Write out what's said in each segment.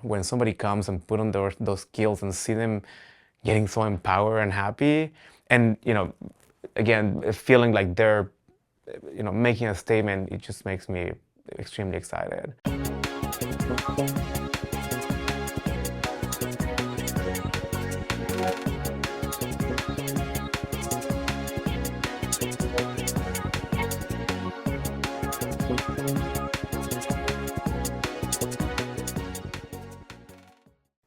When somebody comes and put on those kilts and see them getting so empowered and happy, and again, feeling like they're making a statement, it just makes me extremely excited.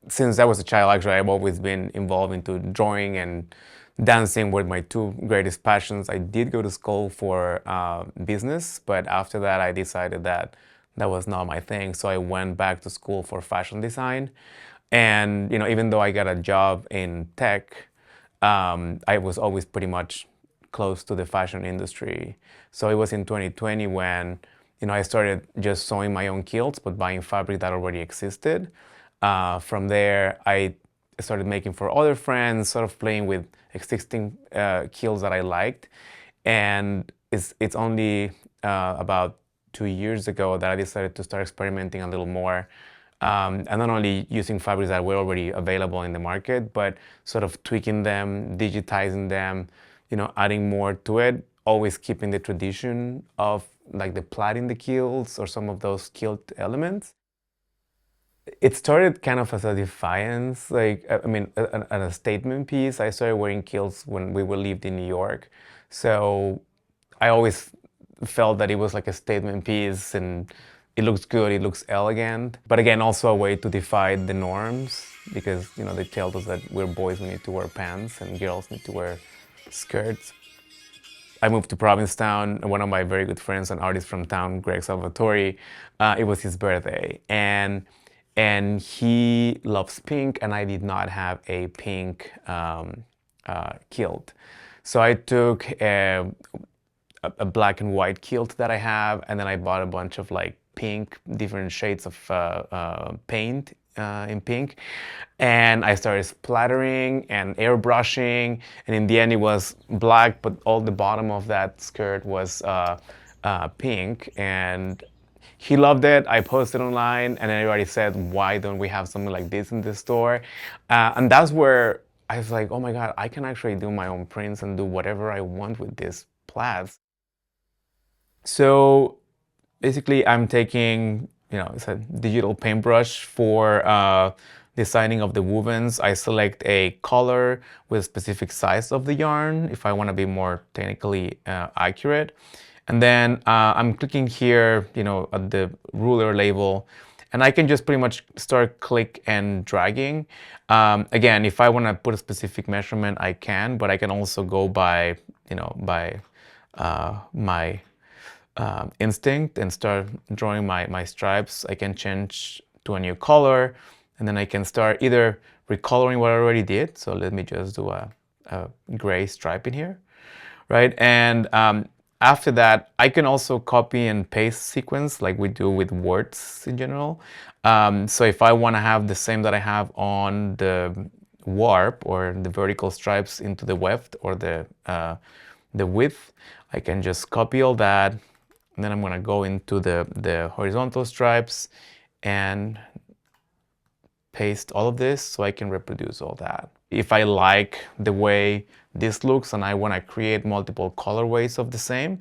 Since I was a child, actually, I've always been involved into drawing and dancing were my two greatest passions. I did go to school for business, but after that, I decided that that was not my thing. So I went back to school for fashion design. And even though I got a job in tech, I was always pretty much close to the fashion industry. So it was in 2020 when I started just sewing my own kilts, but buying fabric that already existed. From there, I started making for other friends, sort of playing with existing kilts that I liked. And it's only about 2 years ago that I decided to start experimenting a little more. And not only using fabrics that were already available in the market, but sort of tweaking them, digitizing them, adding more to it, always keeping the tradition of like the plaid in the kilts or some of those kilt elements. It started kind of as a defiance, like, I mean, a statement piece. I started wearing kilts when we lived in New York. So I always felt that it was like a statement piece and it looks good, it looks elegant. But again, also a way to defy the norms because, they tell us that we're boys, we need to wear pants and girls need to wear skirts. I moved to Provincetown, and one of my very good friends, an artist from town, Greg Salvatore, it was his birthday. And he loves pink, and I did not have a pink kilt. So I took a black and white kilt that I have, and then I bought a bunch of like pink, different shades of paint in pink. And I started splattering and airbrushing, and in the end it was black, but all the bottom of that skirt was pink. And he loved it. I posted online, and everybody said, "Why don't we have something like this in the store?" And that's where I was like, "Oh my God, I can actually do my own prints and do whatever I want with these plaids." So basically, I'm taking, it's a digital paintbrush for designing of the wovens. I select a color with a specific size of the yarn if I want to be more technically accurate. And then I'm clicking here, at the ruler label, and I can just pretty much start click and dragging. Again, if I want to put a specific measurement, I can, but I can also go by, by my instinct and start drawing my stripes. I can change to a new color, and then I can start either recoloring what I already did. So let me just do a gray stripe in here, right? And after that, I can also copy and paste sequence like we do with words in general. So if I want to have the same that I have on the warp or the vertical stripes into the weft or the width, I can just copy all that. And then I'm going to go into the horizontal stripes and paste all of this so I can reproduce all that. If I like the way this looks and I want to create multiple colorways of the same,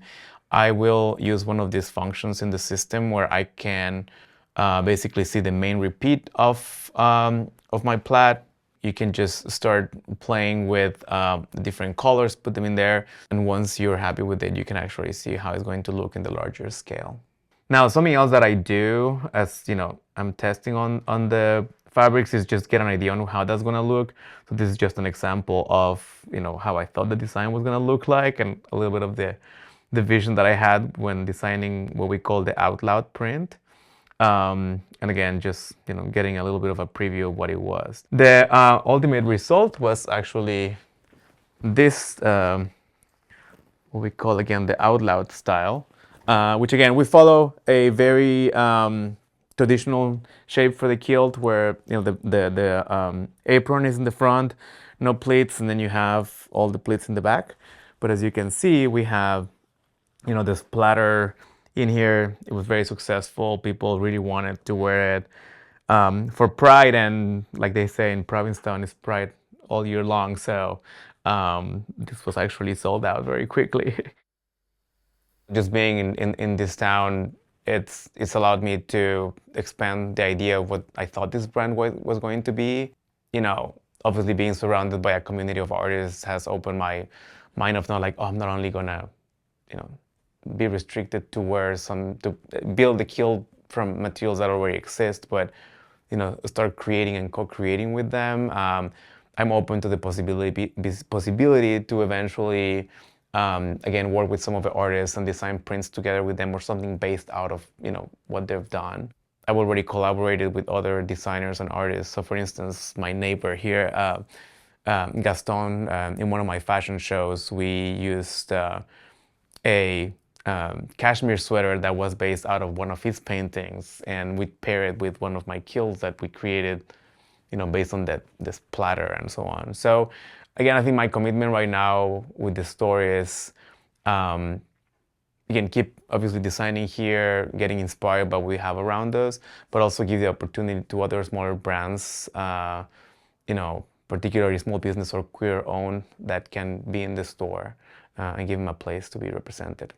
I will use one of these functions in the system where I can basically see the main repeat of my plaid. You can just start playing with the different colors, put them in there, and once you're happy with it, you can actually see how it's going to look in the larger scale. Now, something else that I do as, I'm testing on the fabrics is just get an idea on how that's gonna look. So this is just an example of, how I thought the design was gonna look like and a little bit of the vision that I had when designing what we call the out loud print. And again, just getting a little bit of a preview of what it was. The ultimate result was actually this, what we call again the out loud style, which again we follow a very traditional shape for the kilt, where the apron is in the front, no pleats, and then you have all the pleats in the back. But as you can see, we have this platter in here. It was very successful. People really wanted to wear it. for Pride, and like they say in Provincetown, it's Pride all year long. So this was actually sold out very quickly. Just being in this town, it's allowed me to expand the idea of what I thought this brand was going to be. You know, obviously being surrounded by a community of artists has opened my mind of not like, oh, I'm not only gonna, you know, be restricted to wear to build the kilt from materials that already exist, but you know, start creating and co-creating with them. I'm open to the possibility to eventually, again, work with some of the artists and design prints together with them or something based out of, you know, what they've done. I've already collaborated with other designers and artists. So for instance, my neighbor here, Gaston, in one of my fashion shows, we used a cashmere sweater that was based out of one of his paintings, and we pair it with one of my kilts that we created, you know, based on this platter and so on. So again, I think my commitment right now with the store is, again, keep obviously designing here, getting inspired by what we have around us, but also give the opportunity to other smaller brands, you know, particularly small business or queer owned, that can be in the store and give them a place to be represented.